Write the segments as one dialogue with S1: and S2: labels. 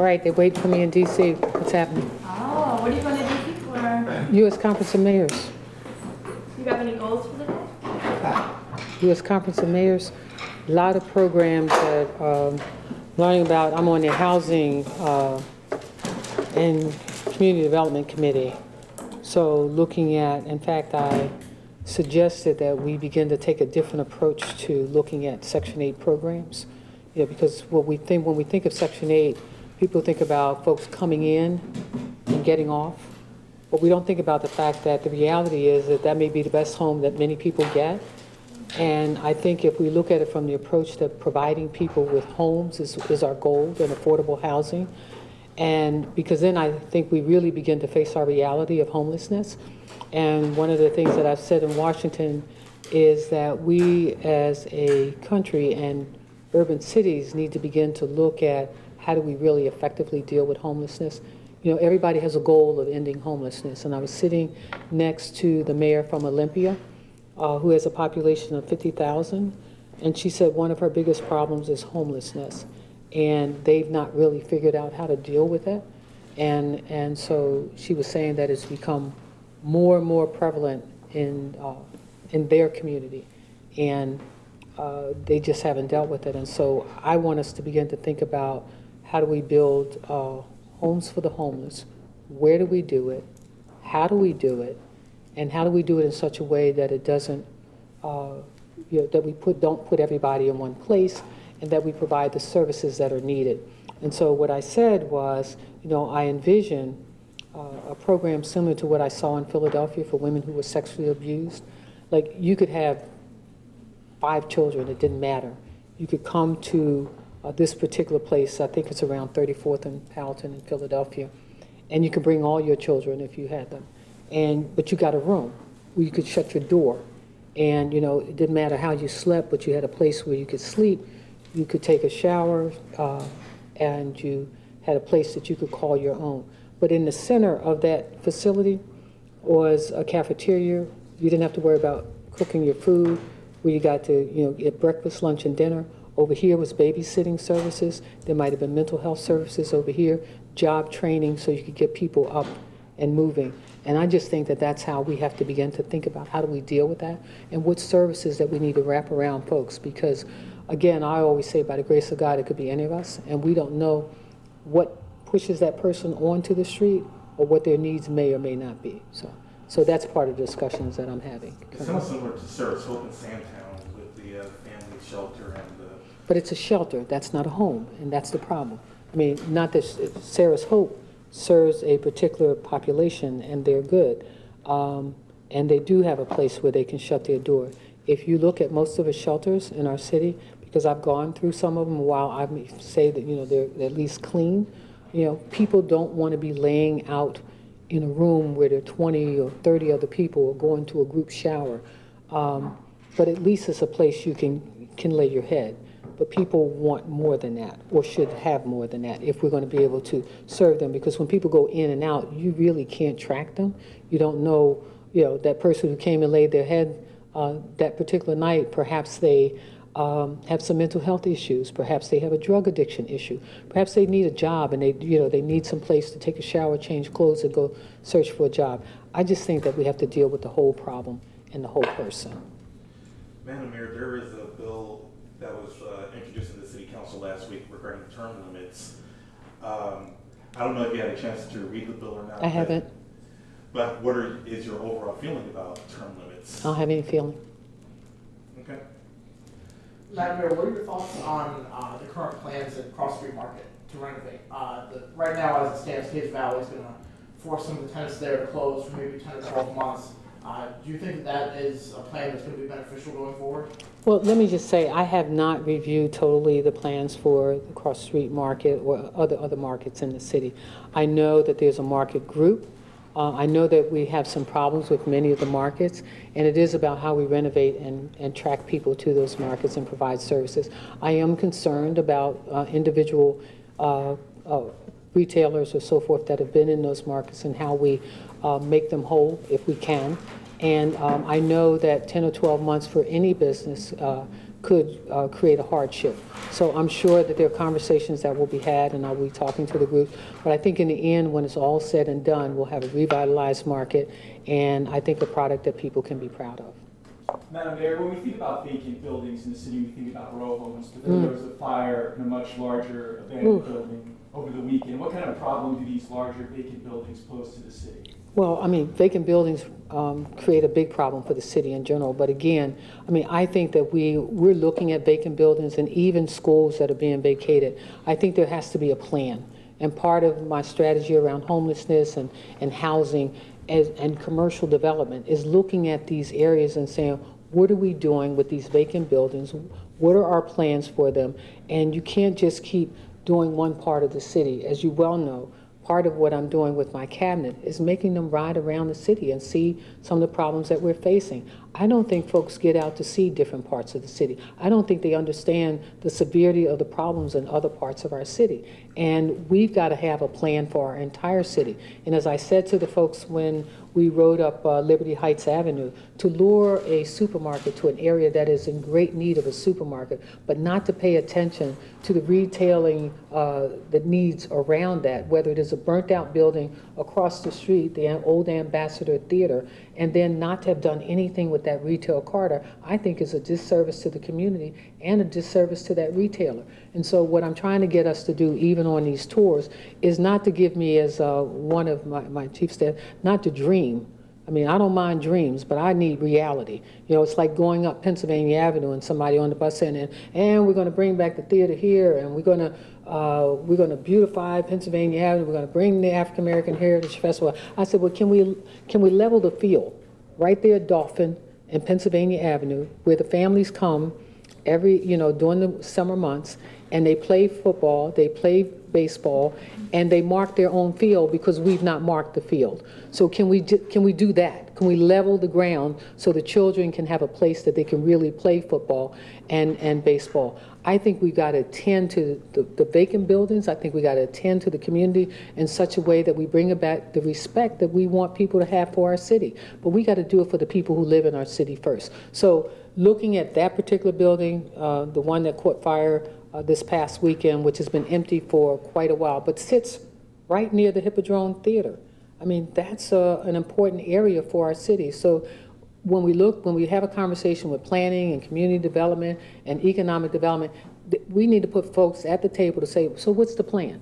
S1: All right, they're waiting for me in D.C. What's happening?
S2: Oh, what are you going to D.C. for?
S1: U.S. Conference of Mayors.
S2: You have any goals for the day?
S1: U.S. Conference of Mayors. A lot of programs that learning about. I'm on the Housing and Community Development Committee. So looking at, in fact, I suggested that we begin to take a different approach to looking at Section 8 programs. Yeah, because what we think, when we think of Section 8, people think about folks coming in and getting off. But we don't think about the fact that the reality is that that may be the best home that many people get. And I think if we look at it from the approach that providing people with homes is our goal, and affordable housing, and because then I think we really begin to face our reality of homelessness. And one of the things that I've said in Washington is that we as a country and urban cities need to begin to look at how do we really effectively deal with homelessness. You know, everybody has a goal of ending homelessness. And I was sitting next to the mayor from Olympia, who has a population of 50,000. And she said one of her biggest problems is homelessness. And they've not really figured out how to deal with it. And so she was saying that it's become more and more prevalent in their community. And they just haven't dealt with it. And so I want us to begin to think about how do we build homes for the homeless? Where do we do it? How do we do it? And how do we do it in such a way that it doesn't, that we don't put everybody in one place, and that we provide the services that are needed. And so what I said was, I envision a program similar to what I saw in Philadelphia for women who were sexually abused. Like, you could have 5 children, it didn't matter. You could come to this particular place, I think it's around 34th and Powelton in Philadelphia, and you can bring all your children if you had them. But you got a room where you could shut your door. And, it didn't matter how you slept, but you had a place where you could sleep, you could take a shower, and you had a place that you could call your own. But in the center of that facility was a cafeteria. You didn't have to worry about cooking your food, where you got to, get breakfast, lunch, and dinner. Over here was babysitting services. There might have been mental health services over here, job training, so you could get people up and moving. And I just think that that's how we have to begin to think about how do we deal with that and what services that we need to wrap around folks. Because, again, I always say by the grace of God, it could be any of us, and we don't know what pushes that person onto the street or what their needs may or may not be. So that's part of the discussions that I'm having.
S3: It's somewhat similar to Sarasota and Sandtown with the family shelter and the...
S1: But it's a shelter. That's not a home, and that's the problem. I mean, not that Sarah's Hope serves a particular population, and they're good. And they do have a place where they can shut their door. If you look at most of the shelters in our city, because I've gone through some of them, while I may say that, they're at least clean, people don't want to be laying out in a room where there are 20 or 30 other people or going to a group shower. But at least it's a place you can lay your head. But people want more than that, or should have more than that, if we're going to be able to serve them. Because when people go in and out, you really can't track them. You don't know, that person who came and laid their head that particular night, perhaps they have some mental health issues. Perhaps they have a drug addiction issue. Perhaps they need a job, and they need some place to take a shower, change clothes, and go search for a job. I just think that we have to deal with the whole problem and the whole person.
S3: Madam Mayor, there is a bill that was introduced in the City Council last week regarding term limits. I don't know if you had a chance to read the bill or not.
S1: I haven't.
S3: But what is your overall feeling about term limits?
S1: I don't have any feeling.
S3: Okay.
S4: Madam Mayor, what are your thoughts on the current plans at Cross Street Market to renovate? Right now, as it stands, Case Valley is going to force some of the tenants there to close for maybe 10 or 12 months. Do you think that is a plan that's going to be beneficial going forward?
S1: Well, let me just say, I have not reviewed totally the plans for the Cross Street Market or other markets in the city. I know that there's a market group. I know that we have some problems with many of the markets, and it is about how we renovate and track people to those markets and provide services. I am concerned about individual retailers or so forth that have been in those markets and how we make them whole if we can. And I know that 10 or 12 months for any business could create a hardship. So I'm sure that there are conversations that will be had, and I'll be talking to the group. But I think in the end, when it's all said and done, we'll have a revitalized market, and I think a product that people can be proud of.
S5: Madam Mayor, when we think about vacant buildings in the city, we think about row homes, but then there was a fire in a much larger abandoned building over the weekend. What kind of problem do these larger vacant buildings pose to the city?
S1: Well, I mean, vacant buildings create a big problem for the city in general. But again, I mean, I think that we're looking at vacant buildings and even schools that are being vacated. I think there has to be a plan. And part of my strategy around homelessness and housing and commercial development is looking at these areas and saying, what are we doing with these vacant buildings? What are our plans for them? And you can't just keep doing one part of the city. As you well know, part of what I'm doing with my cabinet is making them ride around the city and see some of the problems that we're facing. I don't think folks get out to see different parts of the city. I don't think they understand the severity of the problems in other parts of our city. And we've got to have a plan for our entire city. And as I said to the folks when we rode up Liberty Heights Avenue, to lure a supermarket to an area that is in great need of a supermarket, but not to pay attention to the retailing that needs around that, whether it is a burnt out building across the street, the old Ambassador Theater, and then not to have done anything with that retail corridor, I think is a disservice to the community and a disservice to that retailer. And so what I'm trying to get us to do, even on these tours, is not to give me, as one of my chief staff, not to dream. I mean, I don't mind dreams, but I need reality. You know, it's like going up Pennsylvania Avenue and somebody on the bus saying, and we're going to bring back the theater here, and we're going to beautify Pennsylvania Avenue. We're going to bring the African American Heritage Festival. I said, well, can we level the field right there at Dolphin and Pennsylvania Avenue, where the families come during the summer months, and they play football, they play baseball, and they mark their own field because we've not marked the field. So can we do that? Can we level the ground so the children can have a place that they can really play football and baseball? I think we got to attend to the vacant buildings. I think we got to attend to the community in such a way that we bring about the respect that we want people to have for our city. But we got to do it for the people who live in our city first. So looking at that particular building, the one that caught fire this past weekend, which has been empty for quite a while, but sits right near the Hippodrome Theater. I mean, that's an important area for our city. So when we have a conversation with planning and community development and economic development, we need to put folks at the table to say, so what's the plan?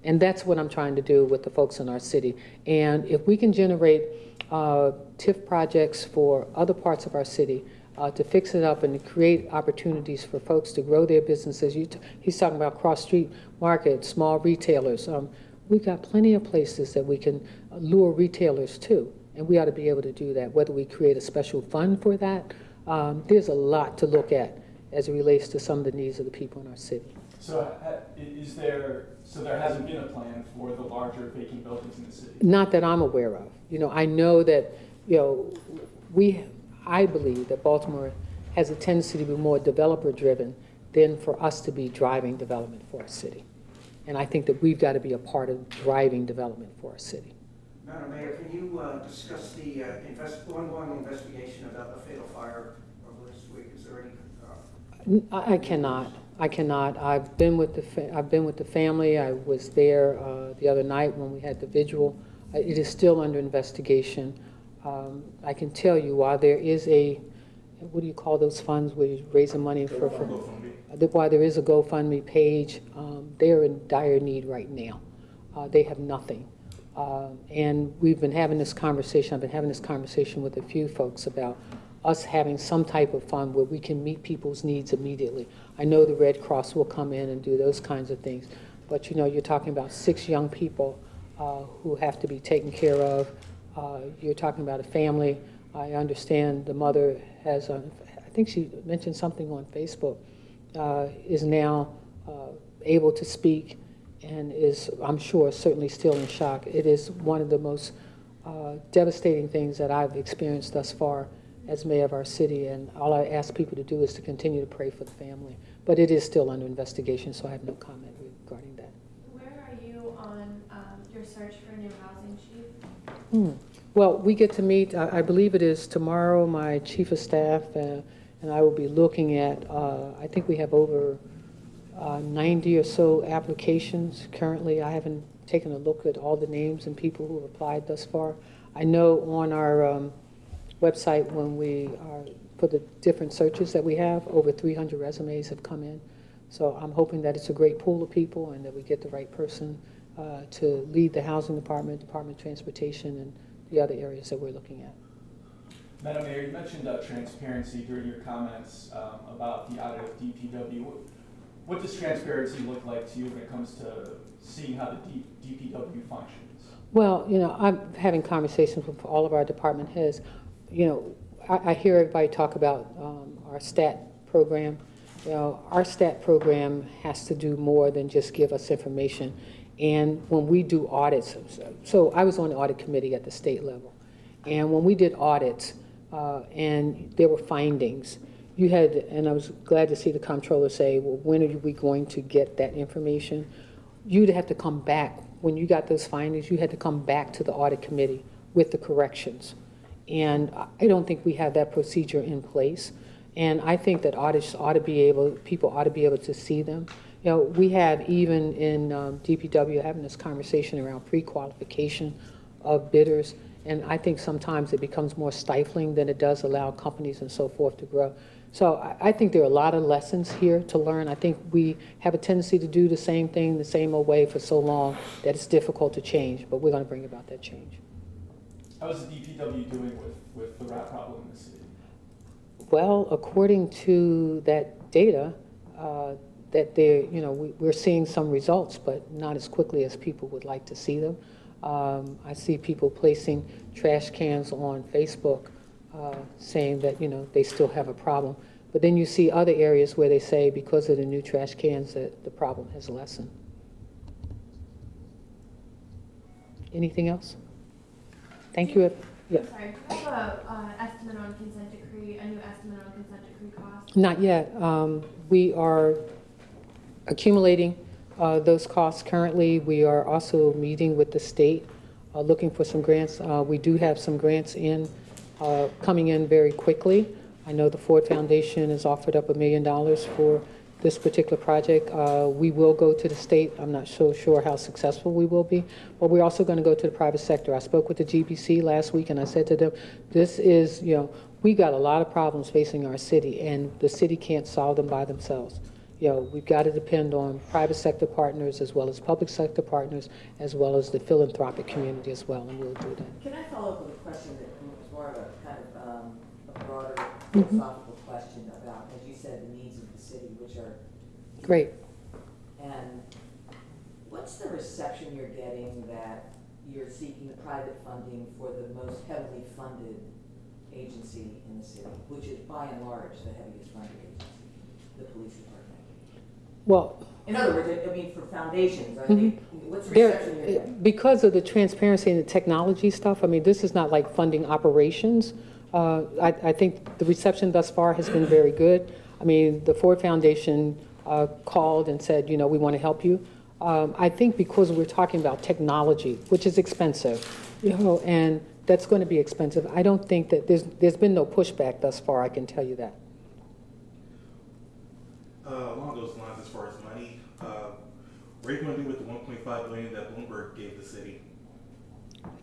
S1: And that's what I'm trying to do with the folks in our city. And if we can generate TIF projects for other parts of our city, to fix it up and to create opportunities for folks to grow their businesses. He's talking about cross-street markets, small retailers. We've got plenty of places that we can lure retailers to, and we ought to be able to do that, whether we create a special fund for that. There's a lot to look at as it relates to some of the needs of the people in our city.
S5: So there hasn't been a plan for the larger vacant buildings in the city?
S1: Not that I'm aware of. I know that, I believe that Baltimore has a tendency to be more developer-driven than for us to be driving development for our city. And I think that we've got to be a part of driving development for our city.
S6: Madam Mayor, can you discuss the ongoing investigation about the fatal fire of this week? Is there any?
S1: I cannot. I've been with the family. I was there the other night when we had the vigil. It is still under investigation. I can tell you, while there is what do you call those funds where you're raising money for while there is a GoFundMe page, they're in dire need right now. They have nothing. And we've been having this conversation. I've been having this conversation with a few folks about us having some type of fund where we can meet people's needs immediately. I know the Red Cross will come in and do those kinds of things. But you're talking about 6 young people who have to be taken care of. You're talking about a family. I understand the mother has, I think she mentioned something on Facebook, is now able to speak and is, I'm sure, certainly still in shock. It is one of the most devastating things that I've experienced thus far as mayor of our city, and all I ask people to do is to continue to pray for the family. But it is still under investigation, so I have no comment regarding that.
S2: Where are you on your search for a new housing chief?
S1: Well, we get to meet, I believe it is tomorrow, my chief of staff and I will be looking at, I think we have over 90 or so applications currently. I haven't taken a look at all the names and people who have applied thus far. I know on our website when we put the different searches that we have, over 300 resumes have come in. So I'm hoping that it's a great pool of people and that we get the right person to lead the housing department, Department of Transportation, and the other areas that we're looking at.
S5: Madam Mayor, you mentioned transparency during your comments about the audit of DPW. What does transparency look like to you when it comes to seeing how the DPW functions?
S1: Well, you know, I'm having conversations with all of our department heads. You know, I hear everybody talk about our STAT program. You know, our STAT program has to do more than just give us information. And when we do audits, so I was on the audit committee at the state level, and when we did audits and there were findings, you had, and I was glad to see the comptroller say, well, when are we going to get that information? You'd have to come back. When you got those findings, you had to come back to the audit committee with the corrections. And I don't think we have that procedure in place. And I think that audits ought to be able, people ought to be able to see them. You know, we have even in DPW having this conversation around pre-qualification of bidders. And I think sometimes it becomes more stifling than it does allow companies and so forth to grow. So I think there are a lot of lessons here to learn. I think we have a tendency to do the same thing the same old way for so long that it's difficult to change, but we're going to bring about that change.
S5: How is the DPW doing with the rat problem in the city?
S1: Well, according to that data, that they're, you know, we're seeing some results, but not as quickly as people would like to see them. I see people placing trash cans on Facebook saying that, you know, they still have a problem. But then you see other areas where they say because of the new trash cans that the problem has lessened. Anything else? Thank you. Yeah.
S2: Sorry, do you have an estimate on consent decree, a new estimate on consent decree cost?
S1: Not yet. We are accumulating those costs currently. We are also meeting with the state, looking for some grants. We do have some grants in coming in very quickly. I know the Ford Foundation has offered up $1 million for this particular project. We will go to the state. I'm not so sure how successful we will be, but we're also going to go to the private sector. I spoke with the GBC last week and I said to them, this is, you know, we got a lot of problems facing our city and the city can't solve them by themselves. You know, we've got to depend on private sector partners as well as public sector partners as well as the philanthropic community as well, and we'll do that.
S7: Can I follow up with a question that was more of a kind of a broader philosophical question about, as you said, the needs of the city, which are
S1: Great.
S7: And what's the reception you're getting that you're seeking private funding for the most heavily funded agency in the city, which is by and large the heaviest funded agency, the police department?
S1: Well,
S7: in other words, I mean, for foundations, what's the reception you're getting?
S1: Because of the transparency and the technology stuff, I mean, this is not like funding operations. I think the reception thus far has been very good. I mean, the Ford Foundation called and said, you know, we want to help you. I think because we're talking about technology, which is expensive, you know, and that's going to be expensive. I don't think that there's been no pushback thus far, I can tell you that.
S3: Along those lines, as far as money, what are you going to do with the $1.5 billion that Bloomberg gave the city?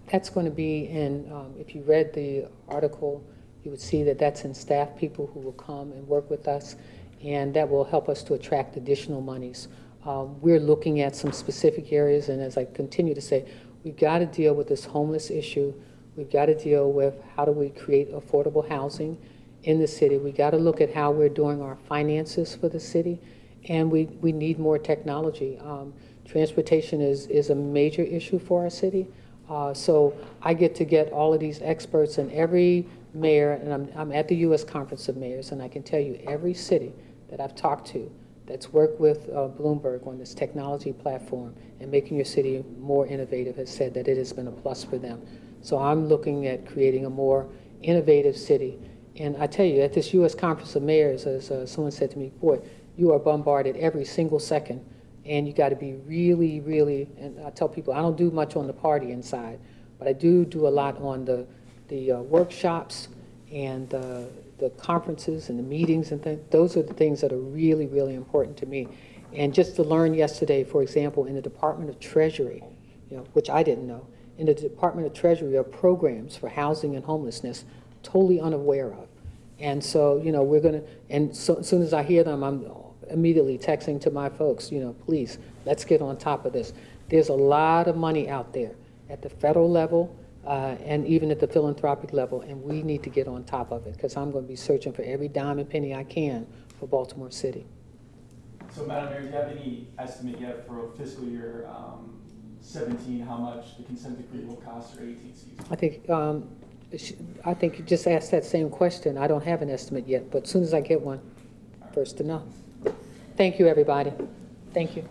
S1: That's going to be in, if you read the article, you would see that that's in staff people who will come and work with us, and that will help us to attract additional monies. We're looking at some specific areas, and as I continue to say, we've got to deal with this homeless issue. We've got to deal with how do we create affordable housing in the city. We got to look at how we're doing our finances for the city, and we need more technology. Transportation is a major issue for our city. So I get all of these experts, and every mayor, and I'm at the U.S. Conference of Mayors, and I can tell you every city that I've talked to that's worked with Bloomberg on this technology platform and making your city more innovative has said that it has been a plus for them. So I'm looking at creating a more innovative city. And I tell you, at this U.S. Conference of Mayors, as someone said to me, boy, you are bombarded every single second, and you got to be really, really, and I tell people I don't do much on the partying side, but I do a lot on the workshops and the conferences and the meetings and things. Those are the things that are really, really important to me. And just to learn yesterday, for example, in the Department of Treasury, which I didn't know, in the Department of Treasury are programs for housing and homelessness, totally unaware of. And so, we're going to, and so as soon as I hear them, I'm immediately texting to my folks, please, let's get on top of this. There's a lot of money out there at the federal level and even at the philanthropic level, and we need to get on top of it, because I'm going to be searching for every dime and penny I can for Baltimore City.
S5: So, Madam Mayor, do you have any estimate yet for fiscal year 17, how much the consent decree will cost, or 18 season?
S1: I think you just asked that same question. I don't have an estimate yet, but as soon as I get one, first to know. Thank you, everybody. Thank you.